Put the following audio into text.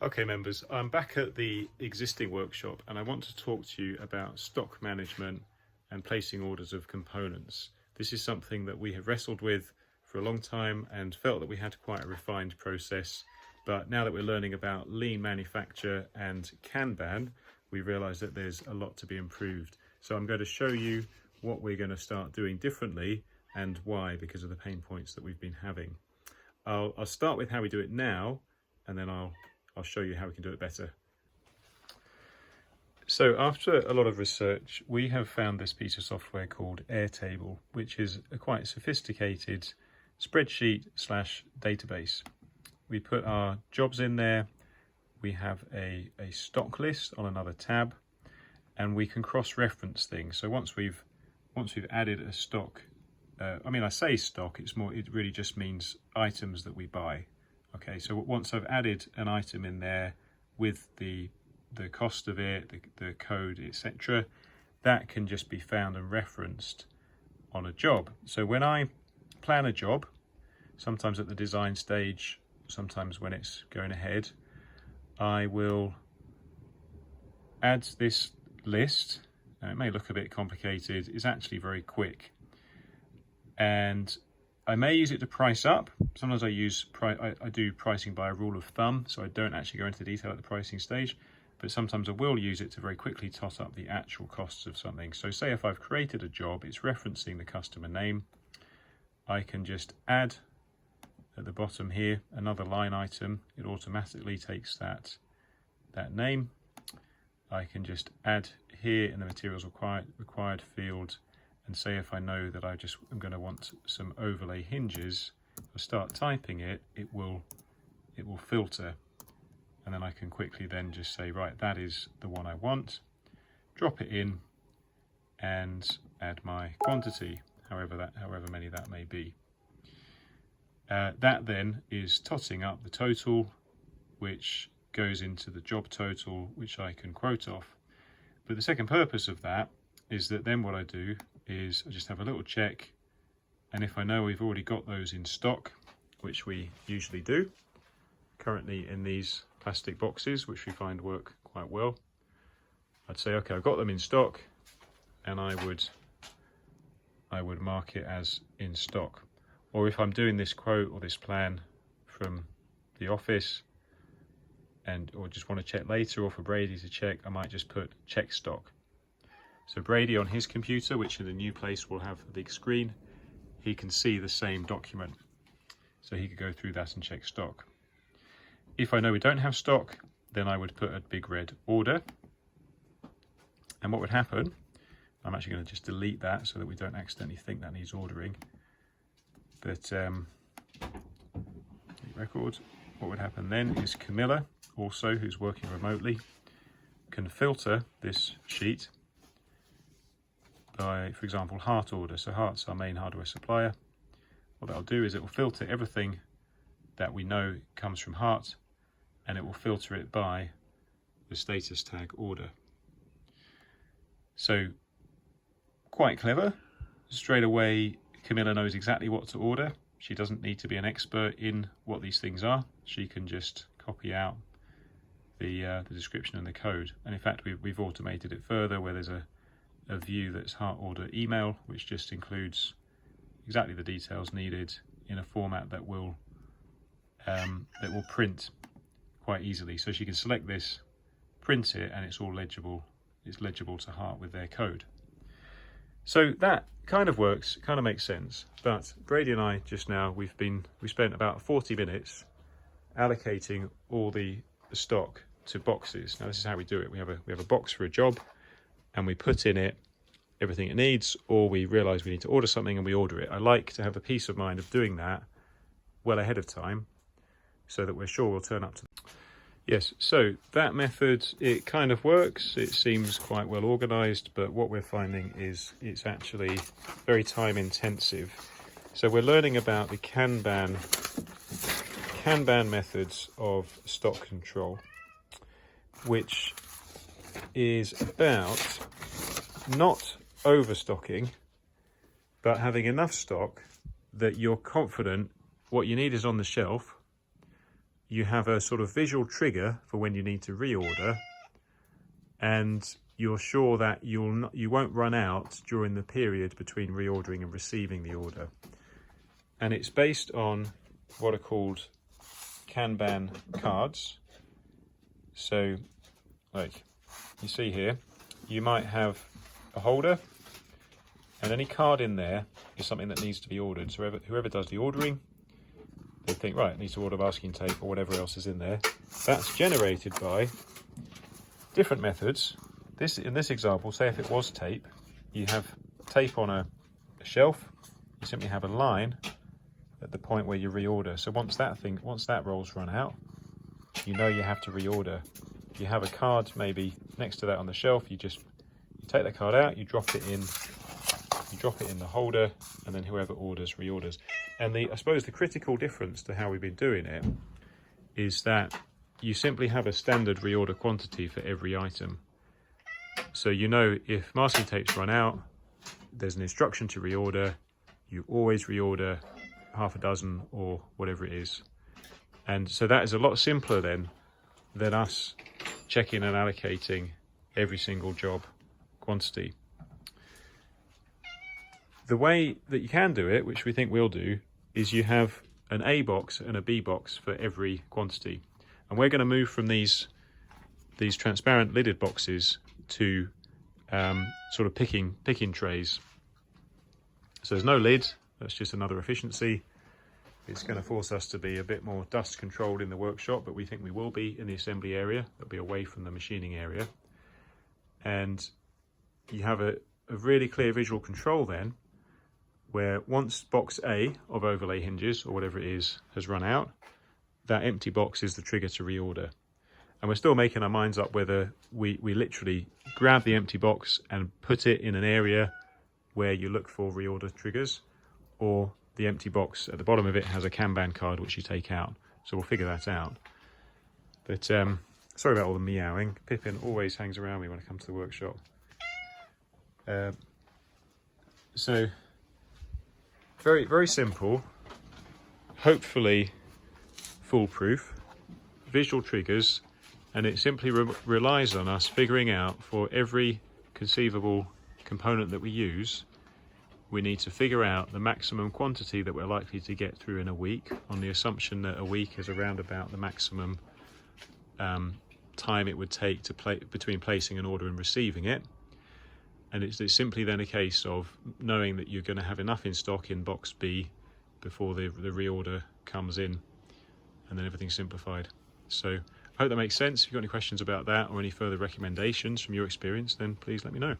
Okay members, I'm back at the existing workshop and I want to talk to you about stock management and placing orders of components. This is something that we have wrestled with for a long time and felt that we had quite a refined process, but now that we're learning about lean manufacture and Kanban, we realise that there's a lot to be improved. So I'm going to show you what we're going to start doing differently and why, because of the pain points that we've been having. I'll start with how we do it now, and then I'll show you how we can do it better. So after a lot of research, we have found this piece of software called Airtable, which is a quite sophisticated spreadsheet slash database. We put our jobs in there, we have a stock list on another tab, and we can cross-reference things. So once we've added a stock, I say stock, it really just means items that we buy. Okay, so once I've added an item in there with the cost of it, the code, etc., that can just be found and referenced on a job. So when I plan a job, sometimes at the design stage, sometimes when it's going ahead, I will add this list. It may look a bit complicated, it's actually very quick. And I may use it to price up. Sometimes I do pricing by a rule of thumb, so I don't actually go into the detail at the pricing stage, but sometimes I will use it to very quickly tot up the actual costs of something. So say if I've created a job, it's referencing the customer name, I can just add at the bottom here another line item. It automatically takes that name. I can just add here in the materials required field, and say if I know that I'm going to want some overlay hinges, I'll start typing it, it will filter, and then I can quickly then just say, right, that is the one I want, drop it in and add my quantity, however many that may be. That then is totting up the total, which goes into the job total, which I can quote off. But the second purpose of that is that then what I do is I just have a little check, and if I know we've already got those in stock, which we usually do, currently in these plastic boxes, which we find work quite well, I'd say, okay, I've got them in stock, and I would mark it as in stock. Or if I'm doing this quote or this plan from the office, or just want to check later, or for Brady to check, I might just put check stock. So Brady on his computer, which in the new place will have a big screen, he can see the same document. So he could go through that and check stock. If I know we don't have stock, then I would put a big red order. And what would happen, I'm actually going to just delete that so that we don't accidentally think that needs ordering. But record, what would happen then is Camilla, also who's working remotely, can filter this sheet by, for example, Heart order. So Heart's our main hardware supplier. What that'll do is it will filter everything that we know comes from Heart, and it will filter it by the status tag order. So quite clever. Straight away, Camilla knows exactly what to order. She doesn't need to be an expert in what these things are. She can just copy out the description and the code. And in fact, we've automated it further, where there's a view that's Heart order email, which just includes exactly the details needed in a format that will print quite easily. So she can select this, print it, and it's all legible. It's legible to Heart with their code. So that kind of works, kind of makes sense. But Brady and I just now, we spent about 40 minutes allocating all the stock to boxes. Now this is how we do it. We have a box for a job, and we put in it everything it needs, or we realize we need to order something and we order it. I like to have the peace of mind of doing that well ahead of time, so that we're sure we'll turn up to. Yes, so that method, it kind of works. It seems quite well organized, but what we're finding is it's actually very time intensive. So we're learning about the Kanban methods of stock control, which is about not overstocking, but having enough stock that you're confident what you need is on the shelf. you have a sort of visual trigger for when you need to reorder, and you're sure that you won't run out during the period between reordering and receiving the order. And it's based on what are called Kanban cards. So, like you see here, you might have a holder, and any card in there is something that needs to be ordered. So whoever does the ordering, they think, right, needs to order masking tape or whatever else is in there. That's generated by different methods. In this example, say if it was tape, you have tape on a shelf, you simply have a line at the point where you reorder. So once that roll's run out, you know you have to reorder. You have a card maybe next to that on the shelf, you take the card out, you drop it in the holder, and then whoever orders reorders. And I suppose the critical difference to how we've been doing it is that you simply have a standard reorder quantity for every item. So you know if masking tapes run out, there's an instruction to reorder. You always reorder half a dozen or whatever it is. And so that is a lot simpler then than us checking and allocating every single job quantity. The way that you can do it, which we think we'll do, is you have an A box and a B box for every quantity. And we're going to move from these transparent lidded boxes to sort of picking trays. So there's no lid, that's just another efficiency. It's going to force us to be a bit more dust controlled in the workshop, but we think we will be in the assembly area. It'll be away from the machining area. And you have a really clear visual control then, where once box A of overlay hinges, or whatever it is, has run out, that empty box is the trigger to reorder. And we're still making our minds up whether we literally grab the empty box and put it in an area where you look for reorder triggers, or the empty box at the bottom of it has a Kanban card which you take out. So we'll figure that out. But sorry about all the meowing. Pippin always hangs around me when I come to the workshop. So very, very simple, hopefully foolproof, visual triggers, and it simply relies on us figuring out for every conceivable component that we use, we need to figure out the maximum quantity that we're likely to get through in a week, on the assumption that a week is around about the maximum time it would take to between placing an order and receiving it. And it's simply then a case of knowing that you're going to have enough in stock in box B before the reorder comes in, and then everything's simplified. So I hope that makes sense. If you've got any questions about that or any further recommendations from your experience, then please let me know.